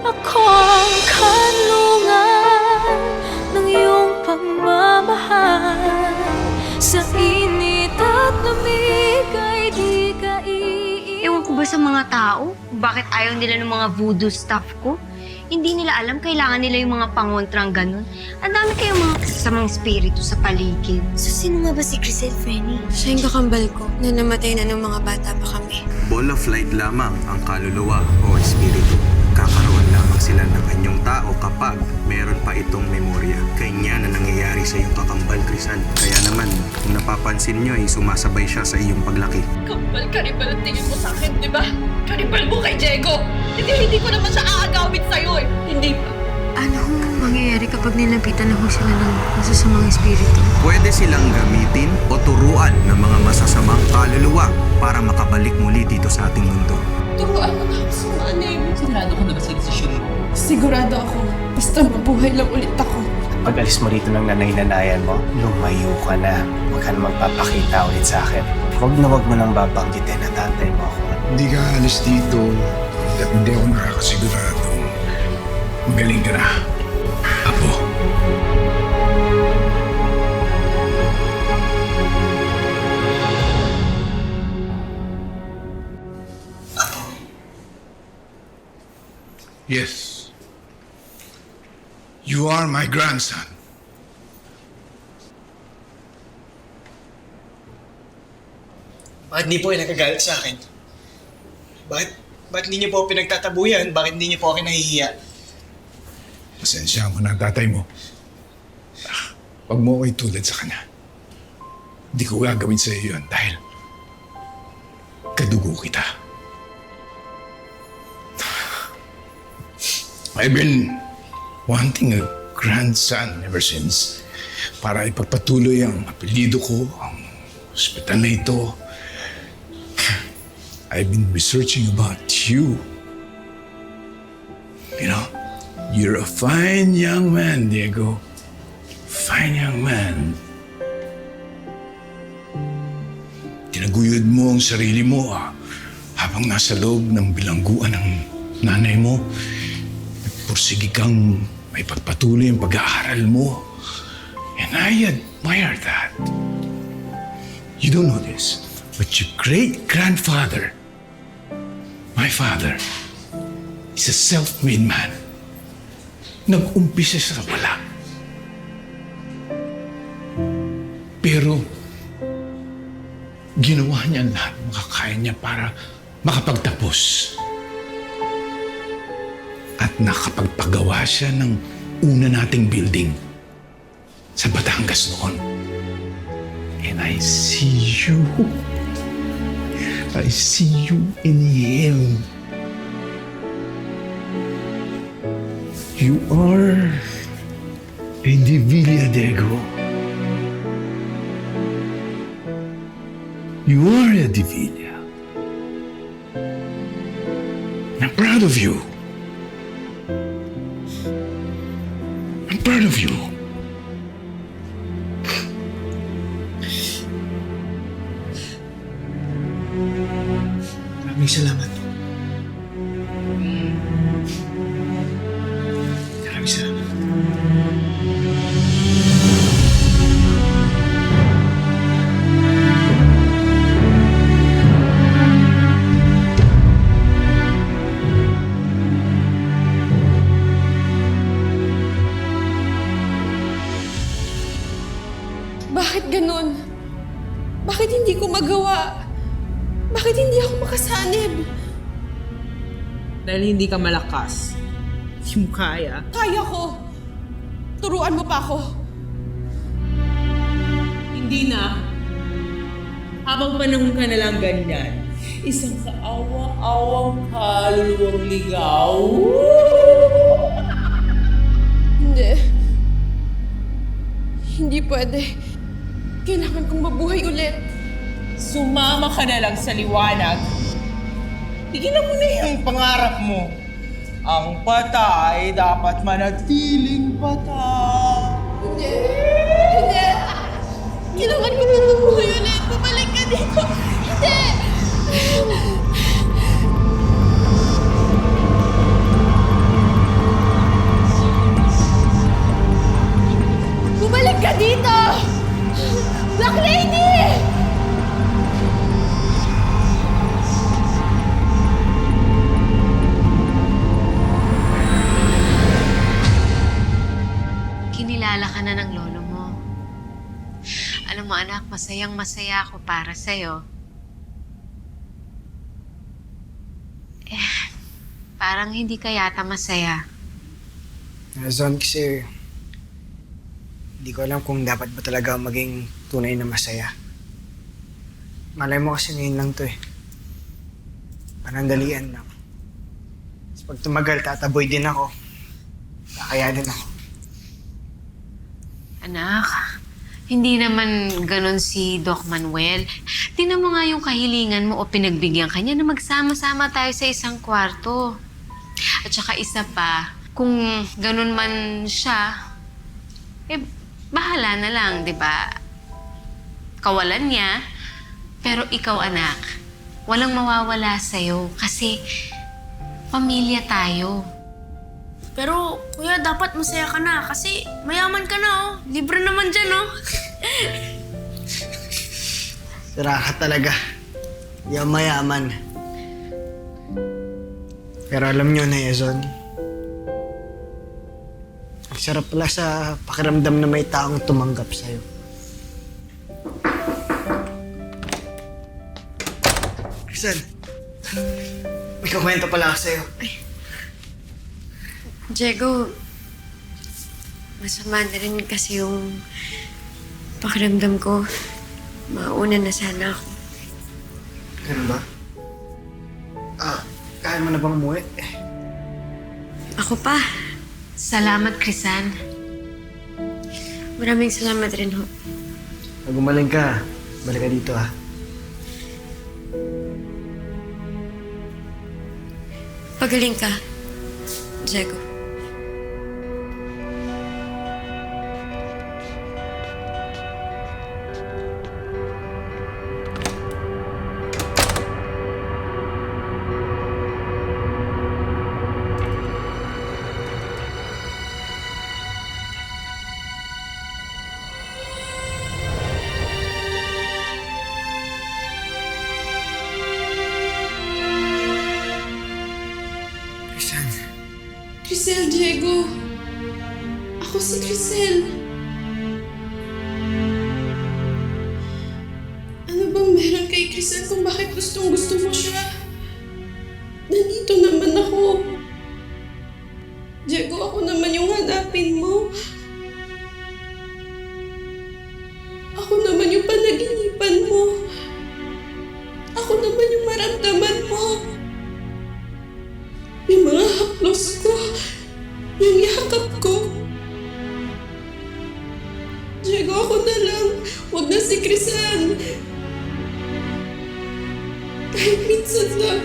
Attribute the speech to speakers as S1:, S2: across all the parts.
S1: Ako ang kanlungan ng iyong pagmamahal. Sa init at lamig ay di ka iiwan.
S2: Ewan ko ba sa mga tao? Bakit ayaw nila ng mga voodoo stuff ko? Hindi nila alam, kailangan nila yung mga pangontrang ganun. Ang dami kayong mga kasasamang espiritu sa paligid.
S3: So, sino nga ba si Crisel, Frenny?
S4: Siya yung kakambal ko na namatay na ng mga bata pa kami.
S5: Ball of light lamang ang kaluluwa o espiritu. Kakaroon lamang sila ng anyong tao kapag meron pa itong memorya. Kanya na nangyayari sa iyong kakambal, Crisel. Kaya naman, kung napapansin nyo ay sumasabay siya sa iyong paglaki.
S6: Kapal karibal ang tingin mo sa akin, di ba? Karibal mo kay Diego! Hindi ko naman siya aagawin sa'yo eh! Hindi ba?
S4: Ano mangyayari kapag nilapitan na ho sila ng masasamang espiritu?
S5: Pwede silang gamitin o turuan ng mga masasamang kaluluwa para makabalik muli dito sa ating mundo.
S6: Turuan mo na ako sa manay mo.
S7: Sigurado ko na ba sa desisyon mo?
S6: Sigurado ako. Basta mabuhay lang ulit ako.
S8: Pag alis mo rito ng nanay-nanayan mo, lumayo ka na. Huwag ka na magpapakita ulit sa akin. Huwag mo nang babanggitin na tatay mo ako.
S9: Hindi ka alis dito at hindi ako nakakasigurado. Magaling ka na, Apo. Yes. You are my grandson.
S10: Bakit di po kayo nagkagalit sa akin? Bakit hindi niyo po pinagtatabuyan? Bakit hindi niyo po ako nahihiya?
S9: Pasensya mo na, tatay mo. Huwag mo ako itulad sa kanya. Hindi ko gagawin sa iyo yun dahil kadugo kita. I've been wanting a grandson ever since para ipagpatuloy ang apelyido ko, ang ospital na ito. I've been researching about you. You know, you're a fine young man, Diego. Fine young man. Tinaguyod mo ang sarili mo habang nasa loob ng bilangguan ng nanay mo. Nagpursige kang may pagpatuloy ang pag-aaral mo. And I admire that. You don't know this, but your great-grandfather, my father, is a self-made man. Nag-umpisa sa wala. Pero, ginawa niya lahat ng makakaya niya para makapagtapos. At nakapagpagawa siya ng una nating building sa Batangas noon. And I see you. I see you in him. You are a Divilla, Diego. You are a Divilla. I'm proud of you. I'm proud of you.
S10: Maraming salamat. Maraming salamat.
S6: Bakit ganun? Bakit hindi ko magawa? Bakit hindi ako makasanib?
S7: Dahil hindi ka malakas. Hindi mo kaya.
S6: Kaya ko. Turuan mo pa ako.
S7: Hindi na. Habang panahon ka na lang ganyan, isang kaawa-awang kaluluwang ligaw.
S6: Hindi. Hindi pwede. Kailangan kong mabuhay ulit.
S7: Sumama ka na lang sa liwanag. Tigilan mo na yung pangarap mo. Ang patay dapat manatiling patay.
S6: Hindi. Hindi. Kailangan ko na mabuhay ulit. Bumalik ka dito. Hindi.
S4: ka na ng lolo mo. Alam mo anak, masayang masaya ako para sa'yo. Parang hindi ka yata masaya.
S10: Zon, kasi hindi ko alam kung dapat ba talaga maging tunay na masaya. Malay mo kasi ngayon lang to eh. Panandalian lang. Tapos pag tumagal, tataboy din ako. Kakaya din ako.
S4: Anak, hindi naman ganun si Doc Manuel. Tingnan mo nga yung kahilingan mo o pinagbigyan kanya na magsama-sama tayo sa isang kwarto. At saka isa pa, kung ganun man siya, bahala na lang, di ba? Kawalan niya, pero ikaw anak, walang mawawala sa'yo kasi pamilya tayo.
S3: Pero, kuya, dapat masaya ka na kasi mayaman ka na, oh. Libre naman dyan, oh.
S10: Sira ka talaga. Di ako mayaman. Pero alam nyo na, Ezon, ang sarap pala sa pakiramdam na may taong tumanggap sa'yo. Rizal, may kukwento pala ako sa'yo.
S4: Diego, masama na rin kasi yung pakiramdam ko. Mauna na sana ako.
S10: Ganun ba? Kaya mo na bang umuwi?
S4: Ako pa. Salamat, Crisan. Maraming salamat rin ho.
S10: Pag gumaling ka, balik ka dito ah.
S4: Pagaling ka, Diego.
S10: Rizal,
S6: Crisel, Diego. Ako si Crisel. Ano bang meron kay Crisel kung bakit gustong-gusto mo siya? Nandito naman ako. Diego, ako naman yung hanapin mo. Ako naman yung panaginipan mo. Ako naman yung maramdaman mo. Yung mga haplos ko, yung yakap ko. Diego, ako na lang. Huwag na si Crisan. Kahit minsan lang.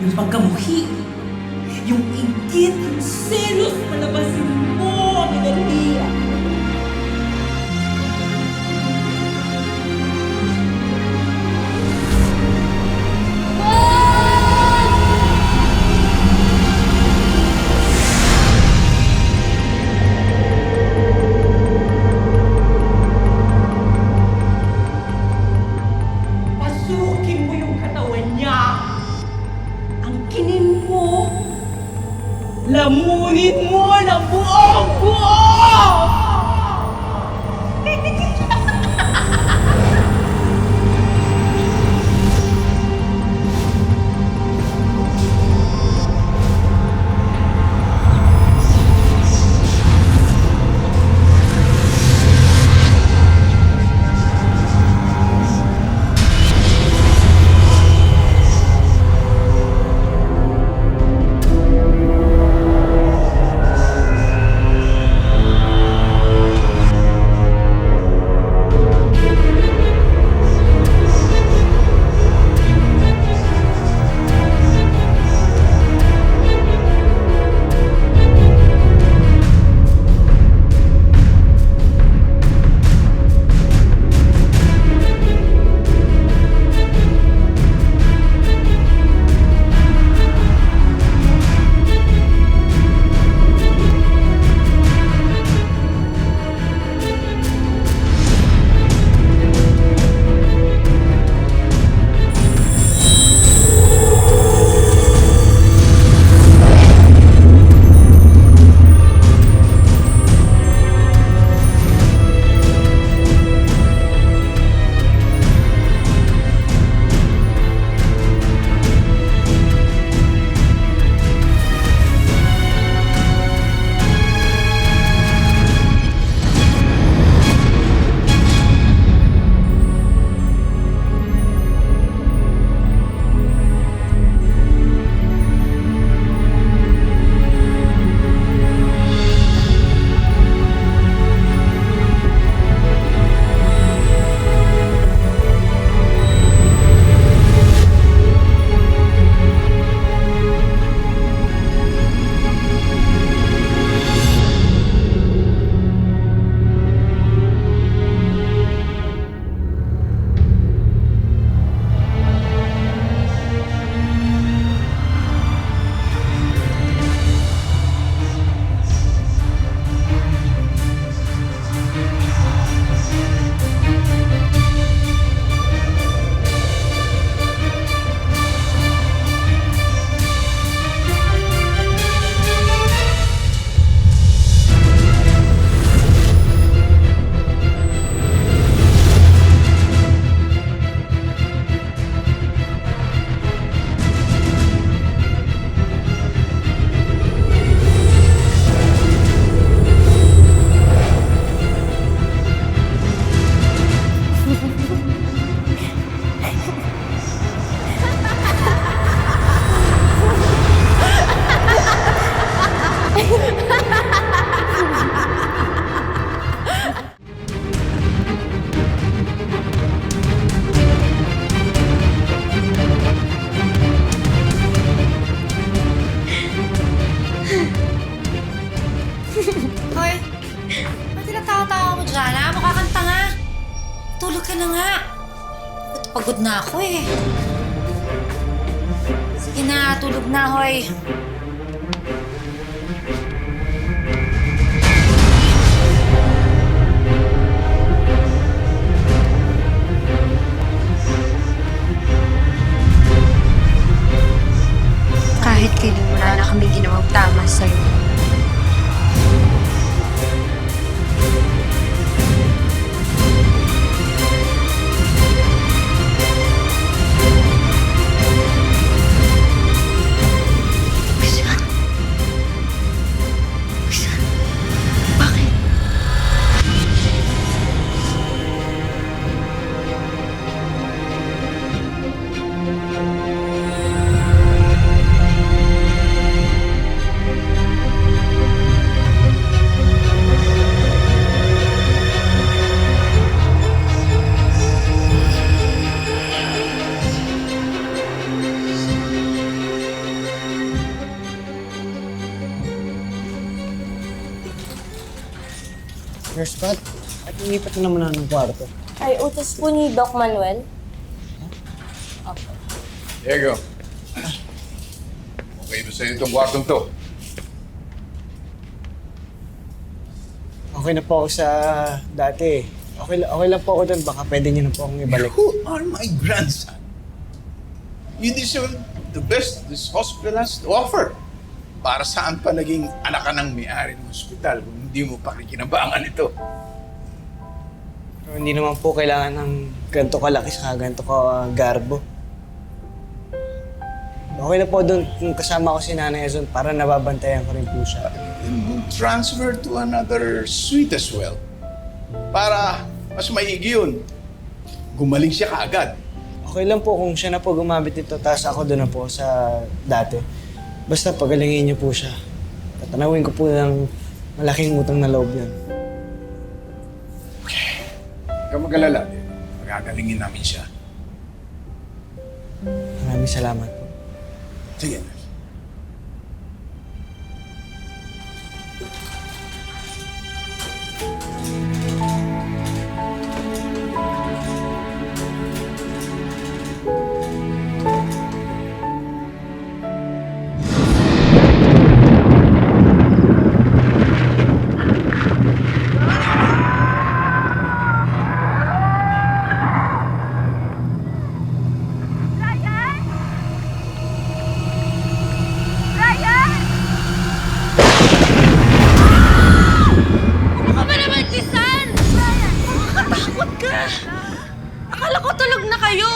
S7: yung pagkamuhi, yung inggit, yung selos, palabasin mo ang enerhiya. Lamunin mo ng buong-buo!
S3: Hoy, ba't tinatawa-tawa mo dyan, ha? Makakanta nga. Tulog ka na nga. Pagod na ako eh. Sige na, tulog na, hoy.
S2: Kahit kailan wala na kami ginawang tama sa'yo.
S10: Nurse Pat, at inipat na naman ng kwarto.
S11: Ay, utos po ni Doc Manuel.
S9: Diego. Okay na sa'yo itong kwartong to.
S10: Okay na po ako sa dati. Okay lang po ako doon. Baka pwede niyo na po akong ibalik.
S9: You are my grandson. You deserve the best this hospital has to offer. Para saan pa naging anak ka ng may-ari ng ospital kung hindi mo pa kikinabangan ito?
S10: Pero hindi naman po kailangan ng ganito kalaki sa ganito ka garbo. Okay na po doon kung kasama ko si Nanay Azon para nababantayan ko rin po siya.
S9: Then we'll transfer to another suite as well. Para mas maigi yun. Gumaling siya kaagad.
S10: Okay lang po kung siya na po gumamit nito, tapos ako doon na po sa dati. Basta pagalingin niyo po siya. Tatanawin ko po ng malaking utang na loob yan.
S9: Okay. Huwag kang mag-alala. Magagalingin namin siya.
S10: Maraming salamat po.
S9: Sige.
S6: Ano ba naman, Tisan? Nakakatakot ka! Akala ko tulog na kayo!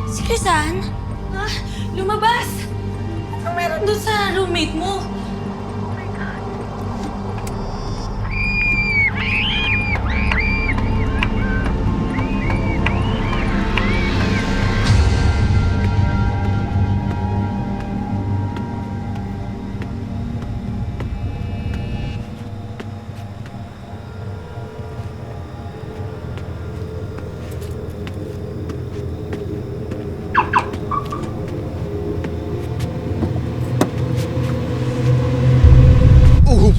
S3: Si Crisan?
S6: Ah, lumabas! Ano meron doon sa roommate mo?
S9: Oh!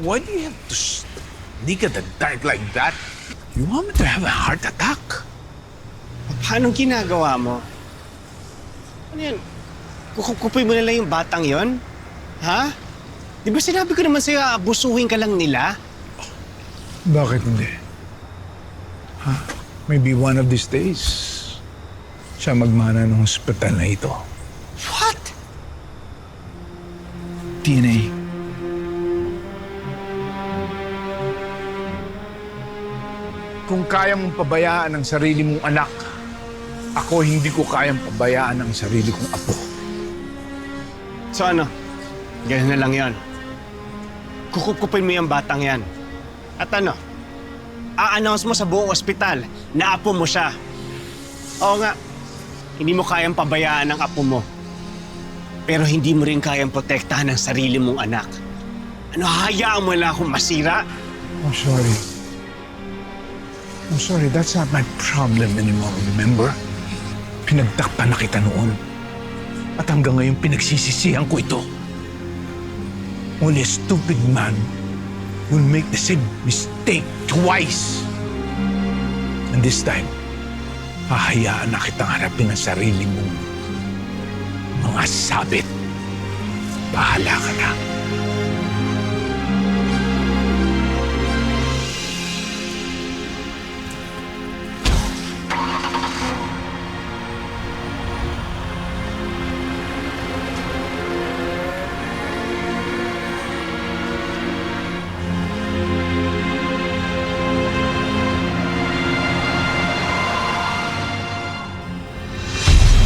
S9: Why do you have to sneak at the dark like that? You want me to have a heart attack?
S8: Paano ginagawa mo? Ano yan? Kukupoy mo na lang yung batang yon? Ha? Di ba sinabi ko naman sa'yo, abusuhin ka lang nila?
S9: Bakit hindi? Ha? Maybe one of these days, siya magmana ng hospital na ito.
S8: What?
S9: DNA. Kung kaya mong pabayaan ang sarili mong anak, ako hindi ko kayang pabayaan ang sarili kong apo.
S8: So ano? Ganyan na lang yon. Kukupin mo yung batang yan. At ano? A-announce mo sa buong ospital na apo mo siya. Oo nga, hindi mo kayang pabayaan ang apo mo. Pero hindi mo rin kayang protektahan ang sarili mong anak. Ano, hayaan mo lang akong masira?
S9: I'm sorry. I'm sorry, that's not my problem anymore, remember? Pinagtakpan na kita noon. At hanggang ngayon pinagsisisihan ko ito. Only a stupid man will make the same mistake twice. And this time, hahayaan na kitang harapin ang sarili mong mga sabit. Bahala ka na.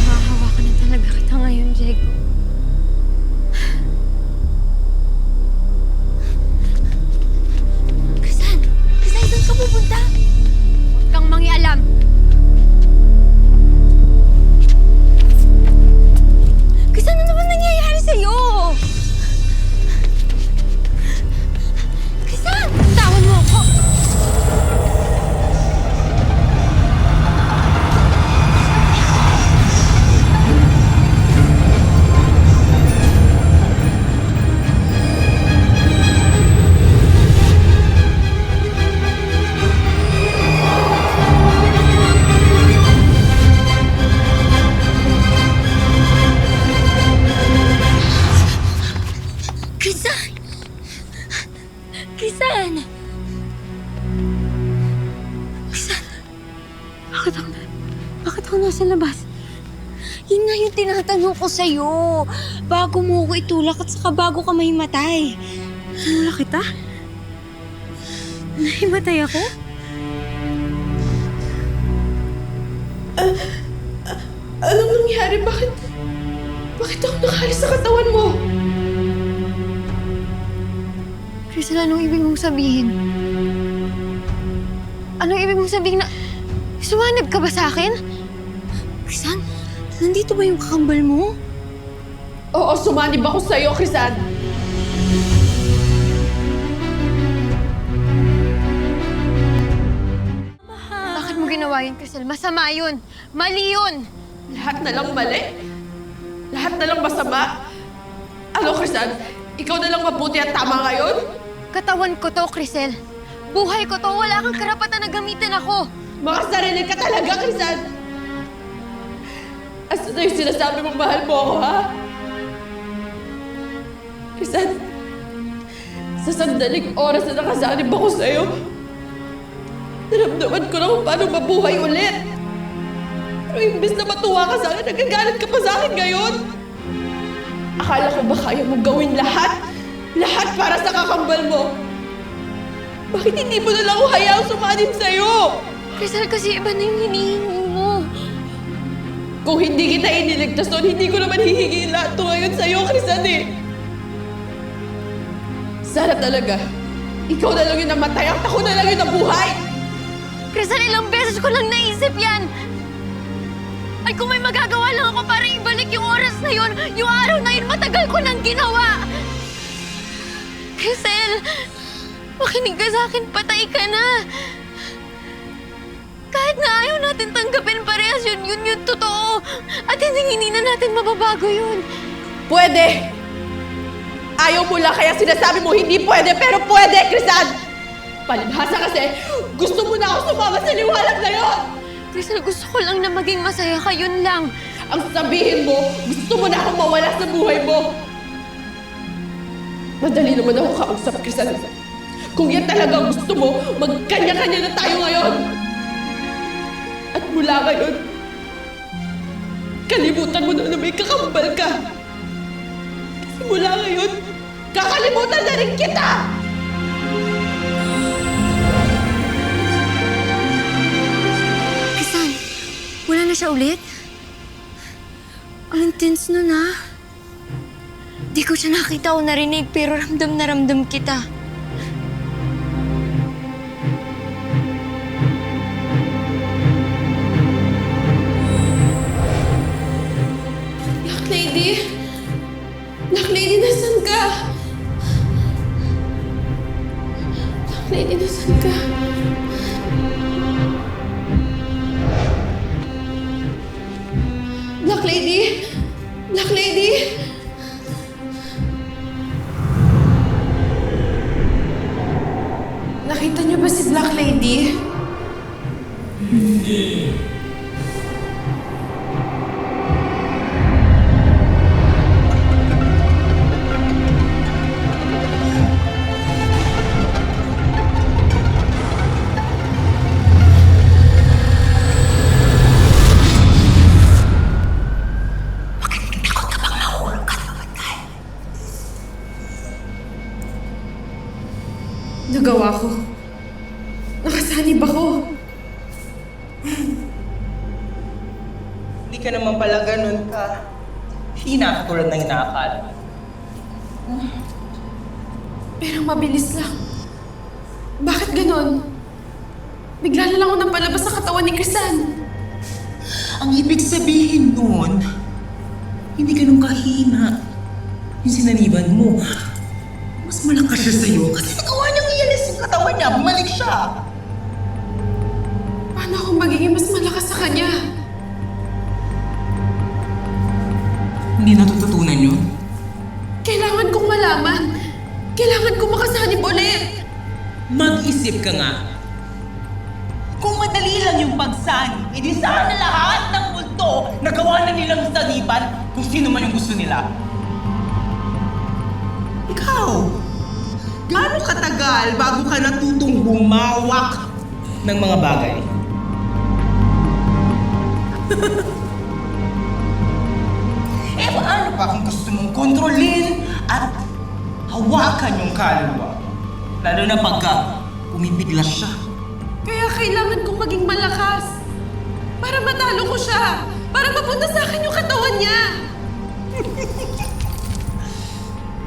S2: Mahahawakan na talaga kita ngayon, Diego. Crisan! Crisan, saan ka pupunta? Huwag kang mangialam. Crisan, ano naman nangyayari sa'yo? Crisan! Tawan mo ako! sa labas? Yun nga yung tinatanong ko sa'yo. Bago mo ako itulak at saka bago ka mahimatay. Tinulak kita? Nahimatay ako?
S6: Anong nangyari? Bakit ako nakalis sa katawan mo?
S2: Crystal, anong ibig mong sabihin? Anong ibig mong sabihin na... Sumanib ka ba sa akin? Crisan, nandito ba yung kakambal mo?
S6: Oo, sumanib ako sa'yo, Crisan.
S2: Bakit mo ginawa yun, Crystal? Masama yun. Mali yun.
S6: Lahat na lang mali? Lahat na lang masama? Ano, Crisan? Ikaw na lang mabuti at tama ngayon?
S2: Katawan ko to, Crystal. Buhay ko to. Wala kang karapatan na gamitin ako.
S6: Makasarili ka talaga, Crisan! Asa na yung sinasabi mong mahal mo ako, ha? Crisan, sa sandaling oras na nakasanib ako sa'yo, naramdaman ko na kung paano mabuhay ulit. Pero imbes na matuwa ka sa akin, nagagalit ka pa sa akin ngayon. Akala ko ba kaya mong gawin lahat? Lahat para sa kakambal mo? Bakit hindi mo na lang ako hayaang sumanib sa'yo?
S2: Crystal, kasi iba na yung hinihingi mo.
S6: Kung hindi kita iniligtas doon, hindi ko naman hihingin lahat to ngayon sa'yo, Crisan eh. Sana talaga, ikaw na lang yung namatay at ako na lang yung nabuhay.
S2: Crystal, ilang beses ko lang naisip yan. Ay kung may magagawa lang ako para ibalik yung oras na yun, yung araw na yun, matagal ko nang ginawa. Crystal, makinig ka sa akin, patay ka na. Kahit na ayaw natin tanggapin parehas yun yung totoo. At hindi na natin mababago yun.
S6: Pwede! Ayaw mo lang kaya sinasabi mo hindi pwede, pero pwede, Crisan! Palibhasa kasi, gusto mo na ako sumama sa liwanag na yun!
S2: Crystal, gusto ko lang na maging masaya ka, yun lang.
S6: Ang sabihin mo, gusto mo na akong mawala sa buhay mo. Madali naman ako kausap, Crisan. Kung yan talaga gusto mo, magkanya-kanya na tayo ngayon. At mula ngayon, kalimutan mo na may kakambal ka. Kasi mula ngayon, kakalimutan na rin kita!
S2: Crisan, wala na siya ulit? Ang intense nun, ha? Di ko siya nakita o narinig, pero ramdam na ramdam kita.
S6: Black Lady? Black Lady, nasan ka? Black Lady, nasan ka? Black Lady? Black Lady? Nakita niyo ba si Black Lady? Nagawa ko. Nakasanib ako.
S7: Hindi ka naman pala ganun ka. Hina katulad ng inaakala.
S6: Pero mabilis lang. Bakit ganon? Bigla na lang ako napalabas sa katawan ni Crisan.
S7: Ang ibig sabihin nun, hindi ganun kahina. Yung sinaniban mo, mas malakas siya sa'yo kasi nagawa niyang ialis yung katawan niya, bumalik siya.
S6: Paano ako magiging mas malakas sa kanya?
S7: Hindi natututunan yun.
S6: Kailangan kong malaman. Kailangan kong makasanib ulit.
S7: Mag-isip ka nga. Kung madali lang yung pagsanib, edi sana lahat ng multo nagawa na nilang saniban kung sino man yung gusto nila. Ikaw, gaano katagal bago ka natutong bumawak ng mga bagay? Eh, paano pa kung gusto mong kontrolin at hawakan yung kaluluwa? Lalo na pagka pumipiglas siya.
S6: Kaya kailangan kong maging malakas. Para matalo ko siya. Para mapunta sa akin yung katawan niya.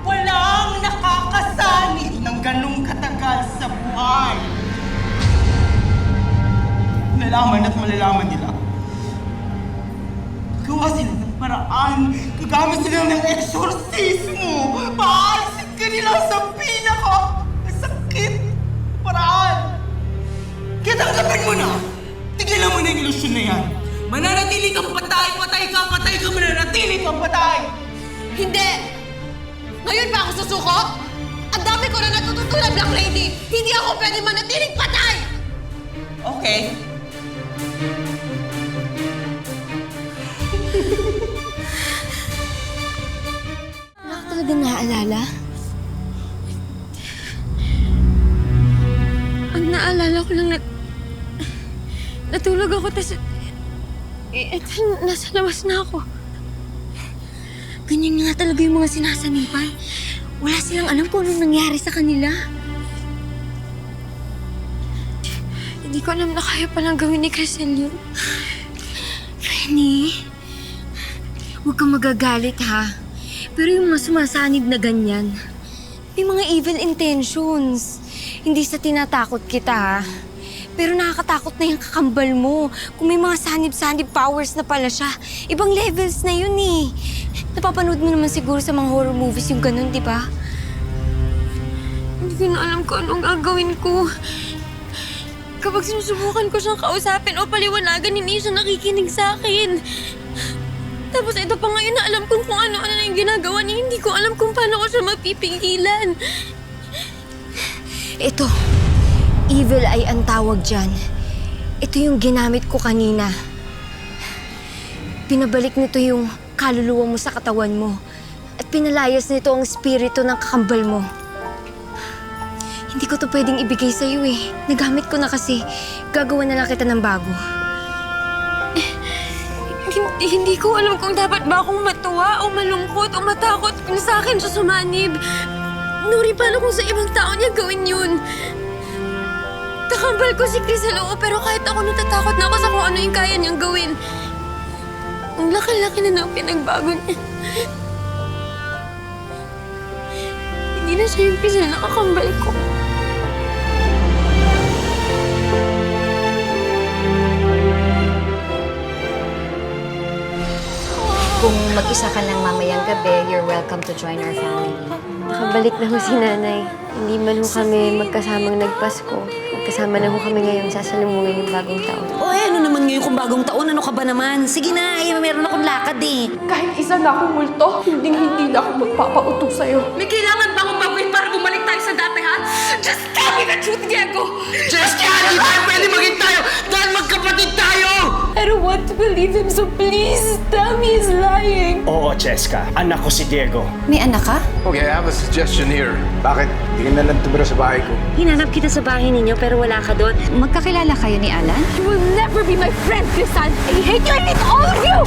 S7: Walang nakakasanib ng ganong katagal sa buhay. Malalaman at malalaman nila. Gawa sila ng paraan. Gagamit sila ng eksorsismo. Paalisin ka nila sa pinaka-sakit na paraan. Kaya tanggapin mo na. Tigilan mo na yung ilusyon na yan. Mananatili kang patay, patay ka, mananatili kang patay.
S6: Hindi! Ngayon pa ako susuko? Ang dami ko na natututunan, Black Lady! Hindi ako pwede manatiling patay!
S7: Okay.
S2: Wala ka talaga naaalala? Ang naalala ko lang natulog ako, tas nasa labas na ako. Ganyan nga talaga yung mga sinasanipan. Wala silang alam kung anong nangyari sa kanila. Hindi ko alam na kaya palang gawin ni Crisel yun. Renny, huwag kang magagalit ha. Pero yung mga sumasanib na ganyan, may mga evil intentions. Hindi sa tinatakot kita ha. Pero nakakatakot na yung kakambal mo. Kung may mga sanib-sanib powers na pala siya, ibang levels na yun eh. Napapanood mo naman siguro sa mga horror movies yung ganun, di ba? Hindi ko na alam kung anong gagawin ko. Kapag sinusubukan ko siyang kausapin o paliwanagan, hindi siya nakikinig sa akin. Tapos ito pa ngayon na alam kung ano-ano na yung ginagawa niya, hindi ko alam kung paano ko siya mapipigilan. Ito, evil ay ang tawag dyan. Ito yung ginamit ko kanina. Pinabalik nito yung kaluluwa mo sa katawan mo. At pinalayas nito ang espiritu ng kakambal mo. Hindi ko to pwedeng ibigay sa'yo eh. Nagamit ko na kasi. Gagawa na lang kita ng bago. Hindi ko alam kung dapat ba akong matuwa o malungkot o matakot kung sa akin siya sumanib. Nuri, paano kung sa ibang tao niya gawin yun? Kakambal ko si Crisel, oo, pero kahit ako natatakot na ako sa kung ano yung kaya niyang gawin. Ang laki-laki na ng pinagbago niya. Hindi na siya yung Crisel na kakambal ko.
S12: Kung mag-isa ka lang mamayang gabi, you're welcome to join our family.
S2: Nakabalik na ho si nanay. Hindi man ho kami magkasamang nagpasko. Magkasama na ho kami ngayong sasalubungin yung bagong taon.
S3: O ano naman ngayon kung bagong taon? Ano ka ba naman? Sige na, meron akong lakad eh.
S6: Kahit isa na akong multo, hindi na ako magpapauto sa'yo. May kailangan ba akong baguhin para bumalik tayo sa dati, ha? Just tell me the truth, Diego!
S7: Jessica, hindi tayo pwede maging tayo dahil magkapatid tayo!
S6: I don't want to believe him, so please tell me he's lying.
S8: Oo, Cheska. Anak ko si Diego.
S3: May anak ka?
S13: Okay, I have a suggestion here. Bakit? Hindi ka na lang tumira sa bahay ko.
S2: Hinanap kita sa bahay ninyo pero wala ka doon.
S12: Magkakilala kayo ni Alan?
S6: You will never be my friend, Crisan. I hate you, I hate all of you!